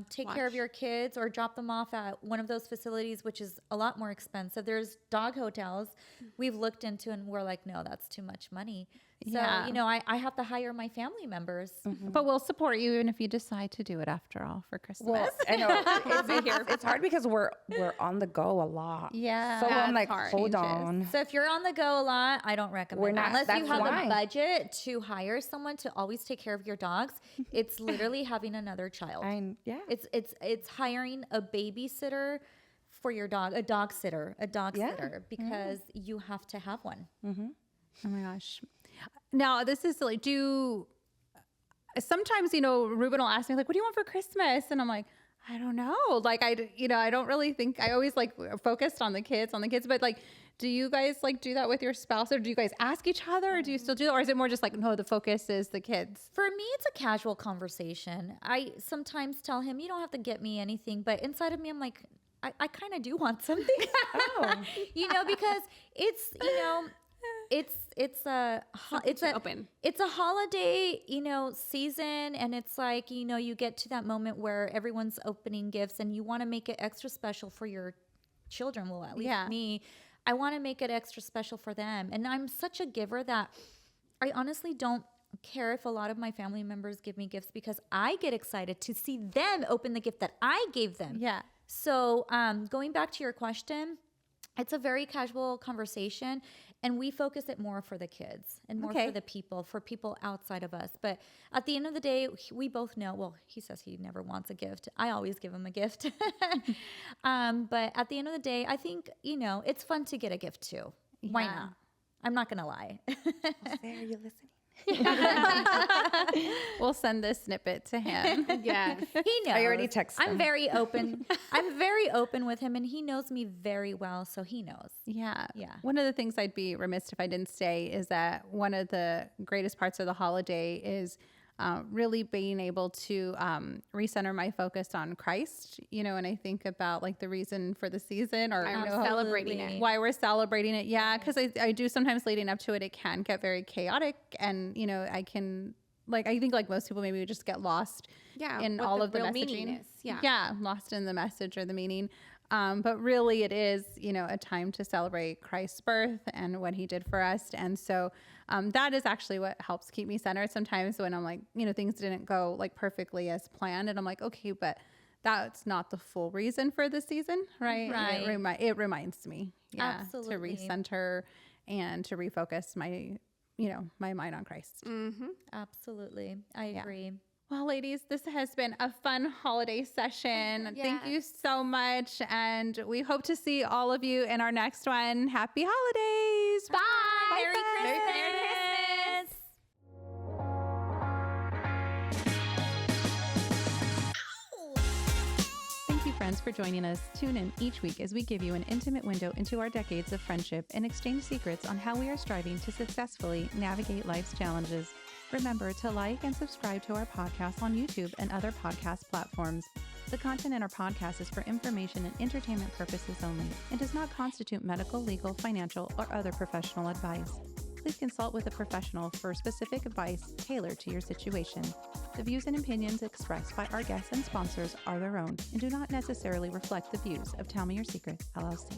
[SPEAKER 2] take care of
[SPEAKER 3] Watch.
[SPEAKER 2] your kids or drop them off at one of those facilities, which is a lot more expensive. There's dog hotels we've looked into and we're like, no, that's too much money. So,
[SPEAKER 1] Yeah.
[SPEAKER 2] I have to hire my family members.
[SPEAKER 1] But we'll support you even if you decide to do it after all for Christmas.
[SPEAKER 4] Well, I know it's hard because we're on the go a lot.
[SPEAKER 1] Yeah.
[SPEAKER 4] So I'm
[SPEAKER 3] That's
[SPEAKER 4] like,
[SPEAKER 3] hard.
[SPEAKER 4] hold
[SPEAKER 1] Changes.
[SPEAKER 4] on.
[SPEAKER 2] So if you're on the go a lot, I don't recommend
[SPEAKER 4] We're
[SPEAKER 2] it.
[SPEAKER 4] not-
[SPEAKER 2] Unless you
[SPEAKER 4] that's
[SPEAKER 2] have
[SPEAKER 4] why.
[SPEAKER 2] a budget to hire someone to always take care of your dogs. It's literally having another child.
[SPEAKER 4] Yeah.
[SPEAKER 2] It's hiring a babysitter for your dog, a dog sitter, because you have to have one.
[SPEAKER 1] Oh my gosh. Now, this is silly. Do sometimes, Ruben will ask me like, what do you want for Christmas? And I'm like, I don't know. Like, I don't really think, I always like focused on the kids, but like, do you guys like do that with your spouse, or do you guys ask each other, or do you still do that? Or is it more just like, no, the focus is the kids?
[SPEAKER 2] For me, it's a casual conversation. I sometimes tell him, you don't have to get me anything, but inside of me, I'm like, I kind of do want something. Because it's a holiday, season, and it's like, you get to that moment where everyone's opening gifts and you want to make it extra special for your children. Well, at least me, I want to make it extra special for them. And I'm such a giver that I honestly don't care if a lot of my family members give me gifts, because I get excited to see them open the gift that I gave them.
[SPEAKER 1] Yeah.
[SPEAKER 2] So going back to your question, it's a very casual conversation, and we focus it more for the kids and more for people outside of us. But at the end of the day, we both know, well, he says he never wants a gift. I always give him a gift. But at the end of the day, I think, it's fun to get a gift too. Why not? I'm not going to lie.
[SPEAKER 4] There, you listening?
[SPEAKER 1] We'll send this snippet to him.
[SPEAKER 3] Yes.
[SPEAKER 2] He knows.
[SPEAKER 4] I already texted him.
[SPEAKER 2] I'm very open. I'm very open with him, and he knows me very well, so he knows.
[SPEAKER 1] Yeah.
[SPEAKER 2] Yeah.
[SPEAKER 1] One of the things I'd be remiss if I didn't say is that one of the greatest parts of the holiday is really being able to recenter my focus on Christ, and I think about like the reason for the season, or
[SPEAKER 3] celebrating it.
[SPEAKER 1] why we're celebrating it. Yeah, because I do sometimes leading up to it, it can get very chaotic, and I think like most people maybe just get lost in all of the messaging. Lost in the message or the meaning. But really it is, a time to celebrate Christ's birth and what he did for us. And so that is actually what helps keep me centered sometimes when I'm like, things didn't go like perfectly as planned. And I'm like, okay, but that's not the full reason for the season, right?
[SPEAKER 2] Right.
[SPEAKER 1] It reminds me
[SPEAKER 2] Absolutely.
[SPEAKER 1] to recenter and to refocus my, my mind on Christ.
[SPEAKER 3] Mm-hmm.
[SPEAKER 2] Absolutely. I agree.
[SPEAKER 1] Well, ladies, this has been a fun holiday session.
[SPEAKER 3] Yes.
[SPEAKER 1] Thank you so much. And we hope to see all of you in our next one. Happy holidays.
[SPEAKER 3] Bye.
[SPEAKER 2] Merry Christmas.
[SPEAKER 1] Thank you, friends, for joining us. Tune in each week as we give you an intimate window into our decades of friendship and exchange secrets on how we are striving to successfully navigate life's challenges. Remember to like and subscribe to our podcast on YouTube and other podcast platforms. The content in our podcast is for information and entertainment purposes only and does not constitute medical, legal, financial, or other professional advice. Please consult with a professional for specific advice tailored to your situation. The views and opinions expressed by our guests and sponsors are their own and do not necessarily reflect the views of Tell Me Your Secret, LLC.